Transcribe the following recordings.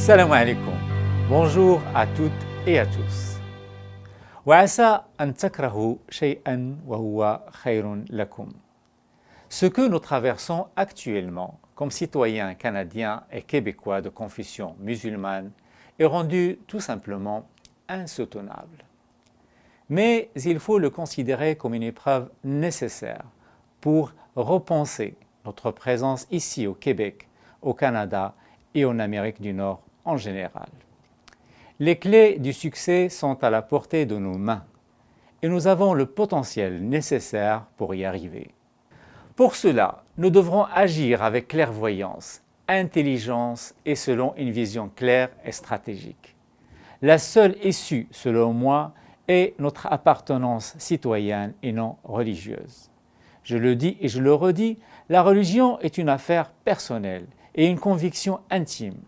Salam alaikum. Bonjour à toutes et à tous. وعسى أن تكرهوا شيئا وهو خير لكم. Ce que nous traversons actuellement comme citoyens canadiens et québécois de confession musulmane est rendu tout simplement insoutenable. Mais il faut le considérer comme une épreuve nécessaire pour repenser notre présence ici au Québec, au Canada et en Amérique du Nord en général. Les clés du succès sont à la portée de nos mains et nous avons le potentiel nécessaire pour y arriver. Pour cela, nous devrons agir avec clairvoyance, intelligence et selon une vision claire et stratégique. La seule issue, selon moi, est notre appartenance citoyenne et non religieuse. Je le dis et je le redis, la religion est une affaire personnelle et une conviction intime.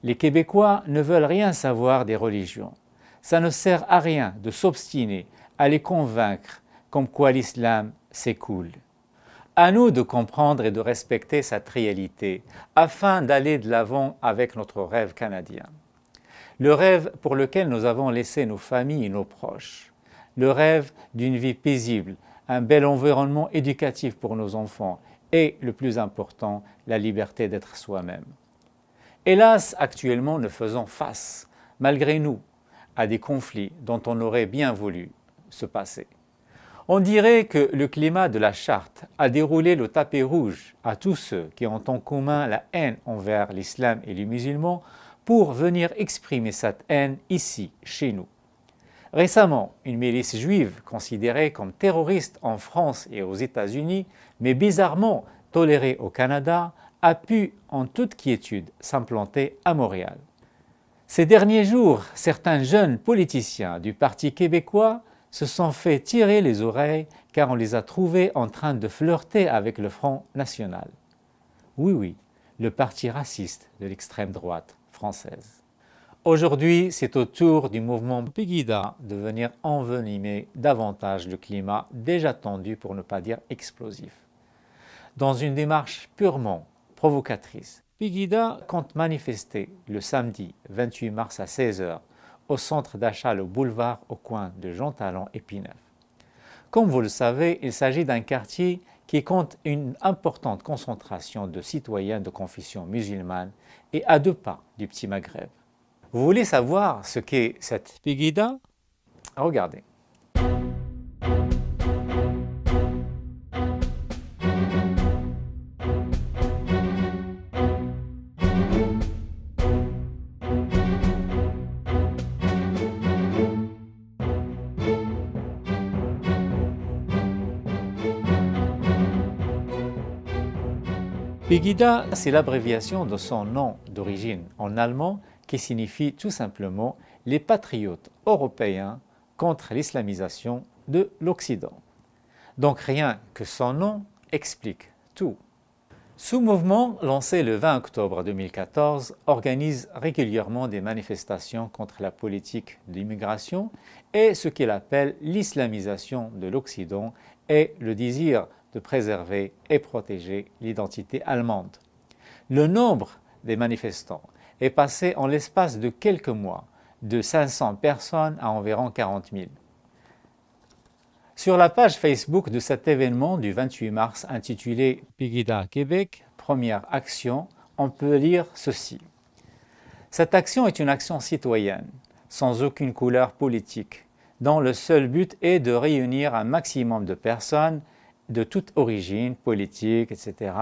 Les Québécois ne veulent rien savoir des religions. Ça ne sert à rien de s'obstiner à les convaincre comme quoi l'islam c'est cool. À nous de comprendre et de respecter cette réalité afin d'aller de l'avant avec notre rêve canadien. Le rêve pour lequel nous avons laissé nos familles et nos proches. Le rêve d'une vie paisible, un bel environnement éducatif pour nos enfants et, le plus important, la liberté d'être soi-même. Hélas, actuellement, nous faisons face, malgré nous, à des conflits dont on aurait bien voulu se passer. On dirait que le climat de la charte a déroulé le tapis rouge à tous ceux qui ont en commun la haine envers l'islam et les musulmans pour venir exprimer cette haine ici, chez nous. Récemment, une milice juive considérée comme terroriste en France et aux États-Unis, mais bizarrement tolérée au Canada, a pu, en toute quiétude, s'implanter à Montréal. Ces derniers jours, certains jeunes politiciens du Parti québécois se sont fait tirer les oreilles car on les a trouvés en train de flirter avec le Front National. Oui, le parti raciste de l'extrême droite française. Aujourd'hui, c'est au tour du mouvement Pegida de venir envenimer davantage le climat déjà tendu pour ne pas dire explosif. Dans une démarche purement provocatrice, Pegida compte manifester le samedi 28 mars à 16h au centre d'achat Le Boulevard au coin de Jean Talon et Pinneuf. Comme vous le savez, il s'agit d'un quartier qui compte une importante concentration de citoyens de confession musulmane et à 2 pas du Petit Maghreb. Vous voulez savoir ce qu'est cette Pegida? Regardez. Pegida, c'est l'abréviation de son nom d'origine en allemand qui signifie tout simplement les patriotes européens contre l'islamisation de l'Occident. Donc rien que son nom explique tout. Ce mouvement, lancé le 20 octobre 2014, organise régulièrement des manifestations contre la politique d'immigration et ce qu'il appelle l'islamisation de l'Occident et le désir de préserver et protéger l'identité allemande. Le nombre des manifestants est passé en l'espace de quelques mois de 500 personnes à environ 40 000. Sur la page Facebook de cet événement du 28 mars intitulé Pegida Québec, première action, on peut lire ceci. Cette action est une action citoyenne, sans aucune couleur politique, dont le seul but est de réunir un maximum de personnes de toute origine politique, etc.,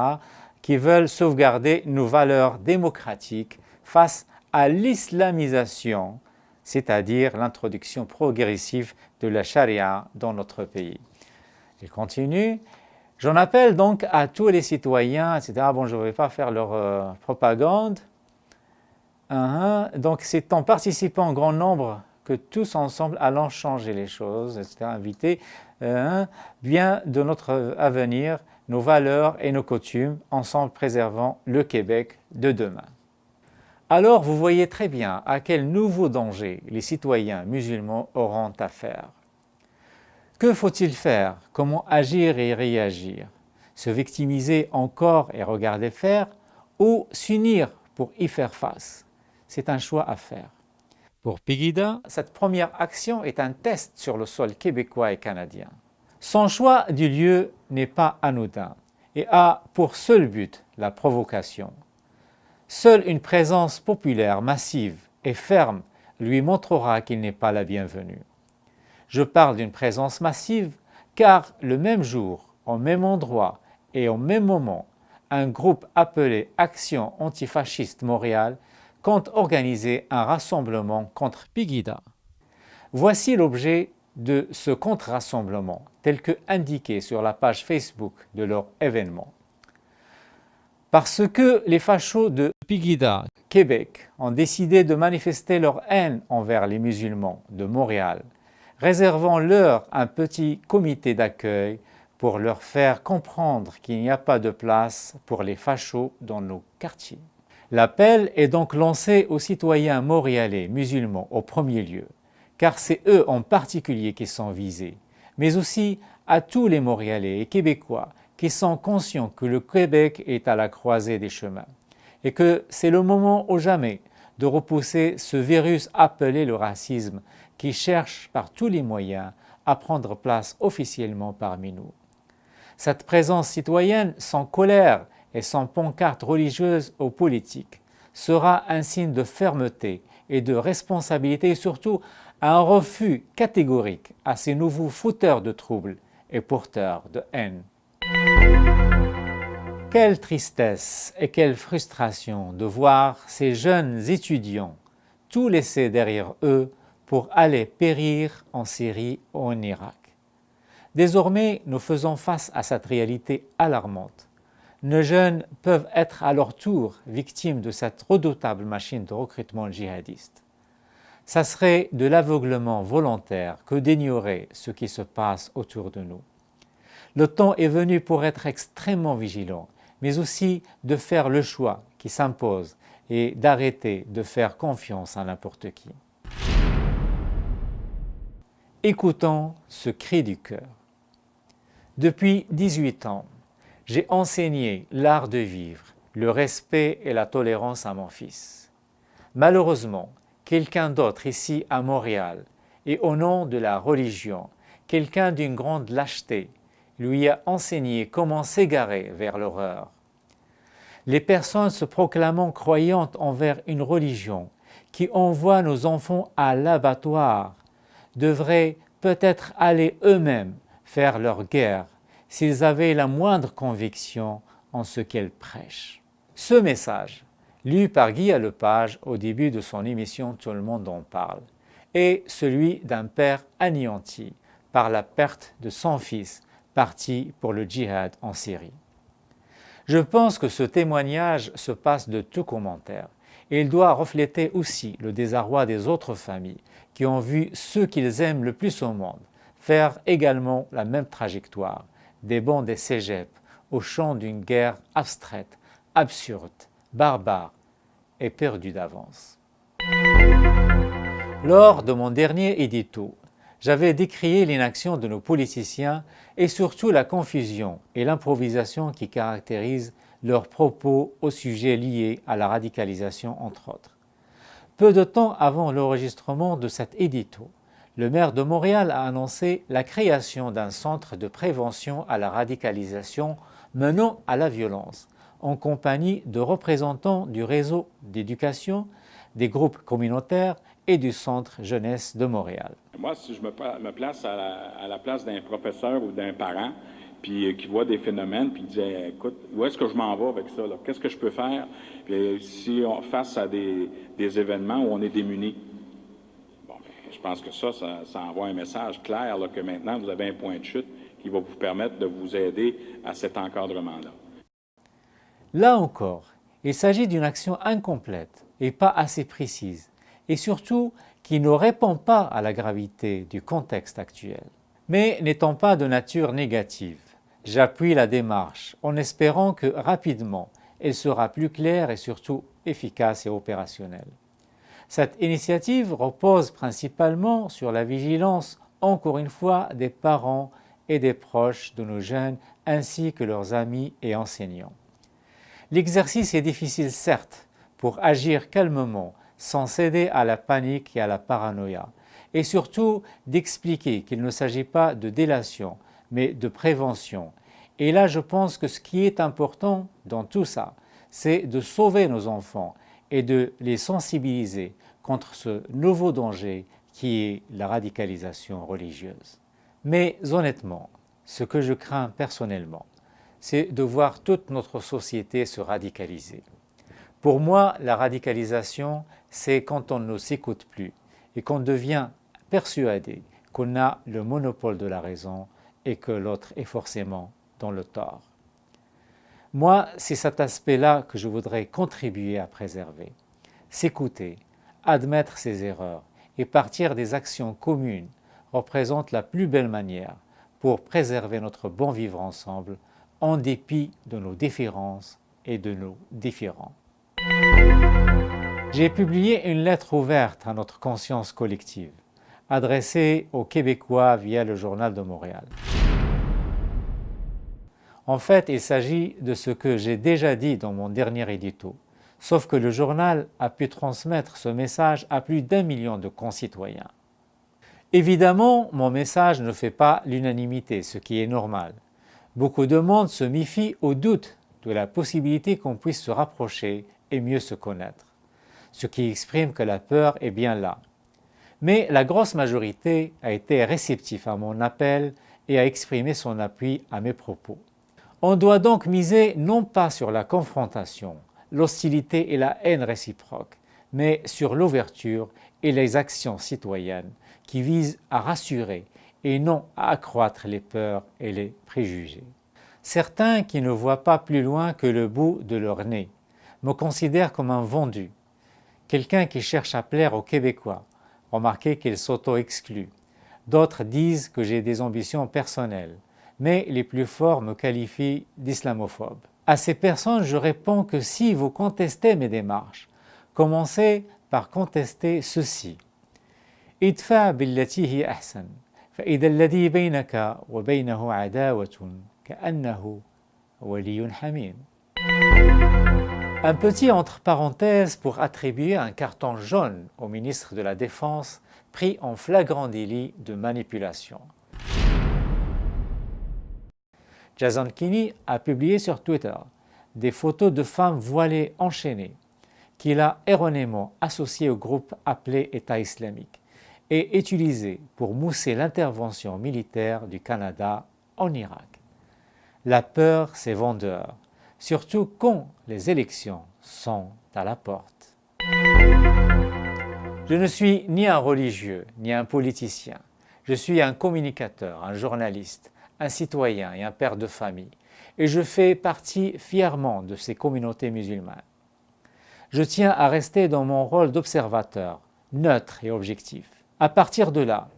qui veulent sauvegarder nos valeurs démocratiques face à l'islamisation, c'est-à-dire l'introduction progressive de la charia dans notre pays. Il continue. J'en appelle donc à tous les citoyens, etc. Bon, je ne vais pas faire leur propagande. Donc, c'est en participant en grand nombre que tous ensemble allons changer les choses, etc. Inviter bien de notre avenir, nos valeurs et nos coutumes, ensemble préservant le Québec de demain. Alors vous voyez très bien à quel nouveau danger les citoyens musulmans auront affaire. Que faut-il faire? Comment agir et réagir? Se victimiser encore et regarder faire ou s'unir pour y faire face? c'est un choix à faire. Pour Pegida, cette première action est un test sur le sol québécois et canadien. Son choix du lieu n'est pas anodin et a pour seul but la provocation. Seule une présence populaire massive et ferme lui montrera qu'il n'est pas la bienvenue. Je parle d'une présence massive car le même jour, au même endroit et au même moment, un groupe appelé Action antifasciste Montréal compte organiser un rassemblement contre Pegida. Voici l'objet de ce contre-rassemblement, tel que indiqué sur la page Facebook de leur événement. Parce que les fachos de Pegida, Québec, ont décidé de manifester leur haine envers les musulmans de Montréal, réservons-leur un petit comité d'accueil pour leur faire comprendre qu'il n'y a pas de place pour les fachos dans nos quartiers. L'appel est donc lancé aux citoyens montréalais musulmans au premier lieu, car c'est eux en particulier qui sont visés, mais aussi à tous les Montréalais et Québécois qui sont conscients que le Québec est à la croisée des chemins et que c'est le moment ou jamais de repousser ce virus appelé le racisme qui cherche par tous les moyens à prendre place officiellement parmi nous. Cette présence citoyenne, sans colère et sans pancarte religieuse ou politique, sera un signe de fermeté et de responsabilité et surtout un refus catégorique à ces nouveaux fauteurs de troubles et porteurs de haine. Quelle tristesse et quelle frustration de voir ces jeunes étudiants tout laisser derrière eux pour aller périr en Syrie ou en Irak. Désormais, nous faisons face à cette réalité alarmante. Nos jeunes peuvent être à leur tour victimes de cette redoutable machine de recrutement djihadiste. Ça serait de l'aveuglement volontaire que d'ignorer ce qui se passe autour de nous. Le temps est venu pour être extrêmement vigilant, mais aussi de faire le choix qui s'impose et d'arrêter de faire confiance à n'importe qui. Écoutons ce cri du cœur. Depuis 18 ans, j'ai enseigné l'art de vivre, le respect et la tolérance à mon fils. Malheureusement, quelqu'un d'autre ici à Montréal, et au nom de la religion, quelqu'un d'une grande lâcheté, lui a enseigné comment s'égarer vers l'horreur. Les personnes se proclamant croyantes envers une religion qui envoie nos enfants à l'abattoir devraient peut-être aller eux-mêmes faire leur guerre s'ils avaient la moindre conviction en ce qu'elles prêchent. Ce message, lu par Guy Lepage au début de son émission Tout le monde en parle, est celui d'un père anéanti par la perte de son fils parti pour le djihad en Syrie. Je pense que ce témoignage se passe de tout commentaire et il doit refléter aussi le désarroi des autres familles qui ont vu ceux qu'ils aiment le plus au monde faire également la même trajectoire, des bancs des cégeps au champ d'une guerre abstraite, absurde, barbare et perdue d'avance. Lors de mon dernier édito, j'avais décrié l'inaction de nos politiciens et surtout la confusion et l'improvisation qui caractérisent leurs propos au sujet lié à la radicalisation entre autres. Peu de temps avant l'enregistrement de cet édito, le maire de Montréal a annoncé la création d'un centre de prévention à la radicalisation menant à la violence, en compagnie de représentants du réseau d'éducation, des groupes communautaires et du Centre Jeunesse de Montréal. Moi, si je me place à la place d'un professeur ou d'un parent, puis qui voit des phénomènes, puis qui dit « Écoute, où est-ce que je m'en vais avec ça? Qu'est-ce que je peux faire? » Puis si on face à des événements où on est démunis. Bon, bien, je pense que ça envoie un message clair là, que maintenant, vous avez un point de chute qui va vous permettre de vous aider à cet encadrement-là. Là encore, il s'agit d'une action incomplète et pas assez précise, et surtout qui ne répond pas à la gravité du contexte actuel. Mais n'étant pas de nature négative, j'appuie la démarche en espérant que rapidement elle sera plus claire et surtout efficace et opérationnelle. Cette initiative repose principalement sur la vigilance, encore une fois, des parents et des proches de nos jeunes ainsi que leurs amis et enseignants. L'exercice est difficile certes pour agir calmement sans céder à la panique et à la paranoïa, et surtout d'expliquer qu'il ne s'agit pas de délation, mais de prévention. Et là, je pense que ce qui est important dans tout ça, c'est de sauver nos enfants et de les sensibiliser contre ce nouveau danger qui est la radicalisation religieuse. Mais honnêtement, ce que je crains personnellement, c'est de voir toute notre société se radicaliser. Pour moi, la radicalisation, c'est quand on ne s'écoute plus et qu'on devient persuadé qu'on a le monopole de la raison et que l'autre est forcément dans le tort. Moi, c'est cet aspect-là que je voudrais contribuer à préserver. S'écouter, admettre ses erreurs et partir des actions communes représente la plus belle manière pour préserver notre bon vivre ensemble en dépit de nos différences et de nos différends. J'ai publié une lettre ouverte à notre conscience collective, adressée aux Québécois via le Journal de Montréal. En fait, il s'agit de ce que j'ai déjà dit dans mon dernier édito, sauf que le journal a pu transmettre ce message à plus d'1 million de concitoyens. Évidemment, mon message ne fait pas l'unanimité, ce qui est normal. Beaucoup de monde se méfie au doute de la possibilité qu'on puisse se rapprocher et mieux se connaître, ce qui exprime que la peur est bien là. Mais la grosse majorité a été réceptive à mon appel et a exprimé son appui à mes propos. On doit donc miser non pas sur la confrontation, l'hostilité et la haine réciproque, mais sur l'ouverture et les actions citoyennes qui visent à rassurer et non à accroître les peurs et les préjugés. Certains qui ne voient pas plus loin que le bout de leur nez me considèrent comme un vendu, quelqu'un qui cherche à plaire aux Québécois. Remarquez qu'il s'auto-exclut. D'autres disent que j'ai des ambitions personnelles, mais les plus forts me qualifient d'islamophobe. À ces personnes, je réponds que si vous contestez mes démarches, commencez par contester ceci. idfa billati hi ahsan, فإذا الذي بينك وبينه عداوة كأنه ولي حميم. Un petit entre parenthèses pour attribuer un carton jaune au ministre de la Défense pris en flagrant délit de manipulation. Jason Kenney a publié sur Twitter des photos de femmes voilées enchaînées qu'il a erronément associées au groupe appelé État islamique et utilisées pour mousser l'intervention militaire du Canada en Irak. La peur, c'est vendeur, surtout quand les élections sont à la porte. Je ne suis ni un religieux, ni un politicien. Je suis un communicateur, un journaliste, un citoyen et un père de famille. Et je fais partie fièrement de ces communautés musulmanes. Je tiens à rester dans mon rôle d'observateur, neutre et objectif. À partir de là,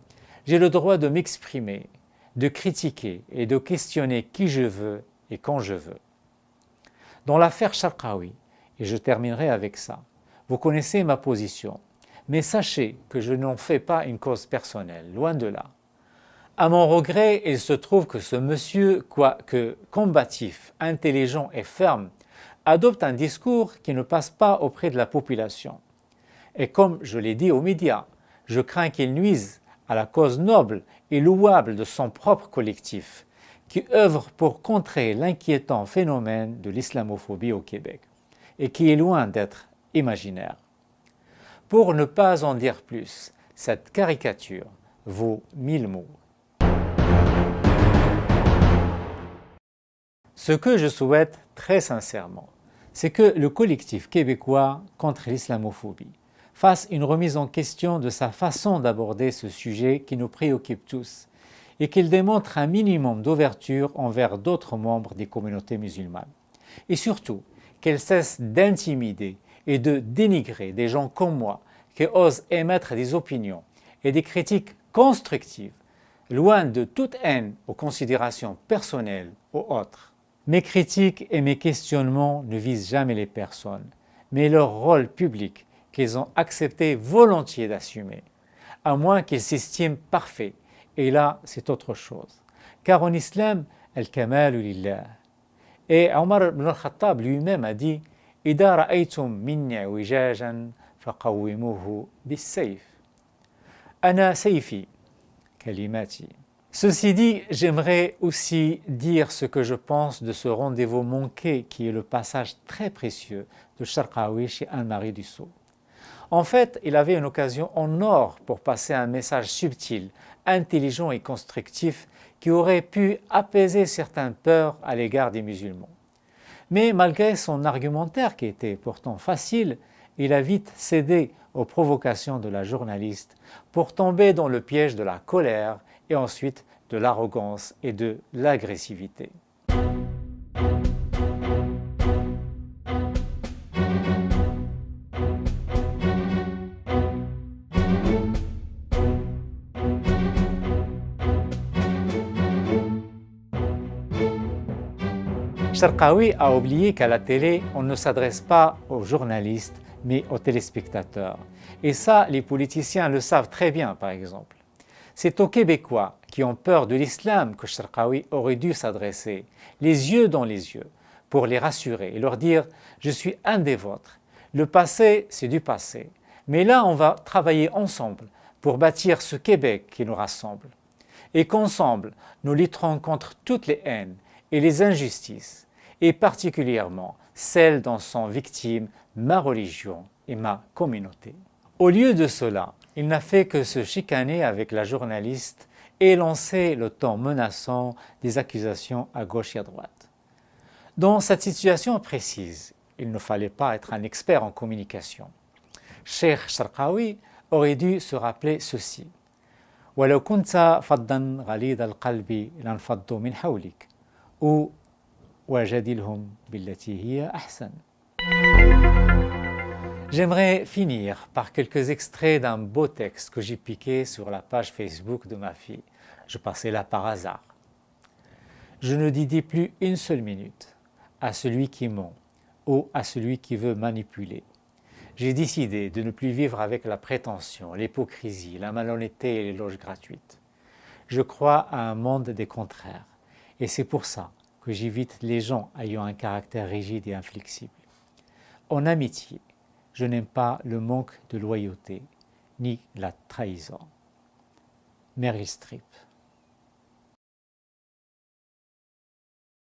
j'ai le droit de m'exprimer, de critiquer et de questionner qui je veux et quand je veux. Dans l'affaire Charqaoui, et je terminerai avec ça, vous connaissez ma position, mais sachez que je n'en fais pas une cause personnelle, loin de là. À mon regret, il se trouve que ce monsieur, quoique combatif, intelligent et ferme, adopte un discours qui ne passe pas auprès de la population. Et comme je l'ai dit aux médias, je crains qu'il nuise à la cause noble et louable de son propre collectif, qui œuvre pour contrer l'inquiétant phénomène de l'islamophobie au Québec, et qui est loin d'être imaginaire. Pour ne pas en dire plus, cette caricature vaut 1000 mots. Ce que je souhaite très sincèrement, c'est que le collectif québécois contre l'islamophobie fasse une remise en question de sa façon d'aborder ce sujet qui nous préoccupe tous et qu'il démontre un minimum d'ouverture envers d'autres membres des communautés musulmanes. Et surtout, qu'elle cesse d'intimider et de dénigrer des gens comme moi qui osent émettre des opinions et des critiques constructives, loin de toute haine aux considérations personnelles ou autres. Mes critiques et mes questionnements ne visent jamais les personnes, mais leur rôle public qu'ils ont accepté volontiers d'assumer, à moins qu'ils s'estiment parfaits. Et là, c'est autre chose. Car en islam, al-kamalu lillah. Et Omar ibn al-Khattab lui-même a dit « Ida ra'aytum minni wijajan فقوموه بالسيف. أنا سيفي كلماتي. Ceci dit, j'aimerais aussi dire ce que je pense de ce rendez-vous manqué qui est le passage très précieux de Charqaoui chez Anne-Marie Dussault. En fait, il avait une occasion en or pour passer un message subtil, intelligent et constructif qui aurait pu apaiser certaines peurs à l'égard des musulmans. Mais malgré son argumentaire qui était pourtant facile, il a vite cédé aux provocations de la journaliste pour tomber dans le piège de la colère et ensuite de l'arrogance et de l'agressivité. Charqaoui a oublié qu'à la télé, on ne s'adresse pas aux journalistes, mais aux téléspectateurs. Et ça, les politiciens le savent très bien, par exemple. C'est aux Québécois qui ont peur de l'islam que Charqaoui aurait dû s'adresser, les yeux dans les yeux, pour les rassurer et leur dire « Je suis un des vôtres. Le passé, c'est du passé. Mais là, on va travailler ensemble pour bâtir ce Québec qui nous rassemble. Et qu'ensemble, nous lutterons contre toutes les haines et les injustices, et particulièrement celles dont sont victimes ma religion et ma communauté. » Au lieu de cela, il n'a fait que se chicaner avec la journaliste et lancer le ton menaçant des accusations à gauche et à droite. Dans cette situation précise, il ne fallait pas être un expert en communication. Cheikh Charqaoui aurait dû se rappeler ceci. ولو كنت فظا غليظ القلب لانفضوا من حولك ou وجادلهم بالتي هي أحسن. J'aimerais finir par quelques extraits d'un beau texte que j'ai piqué sur la page Facebook de ma fille. Je passais là par hasard. Je ne dédie plus une seule minute à celui qui ment ou à celui qui veut manipuler. J'ai décidé de ne plus vivre avec la prétention, l'hypocrisie, la malhonnêteté et l'éloge gratuite. Je crois à un monde des contraires et c'est pour ça que j'évite les gens ayant un caractère rigide et inflexible. En amitié, je n'aime pas le manque de loyauté ni la trahison. Meryl Streep.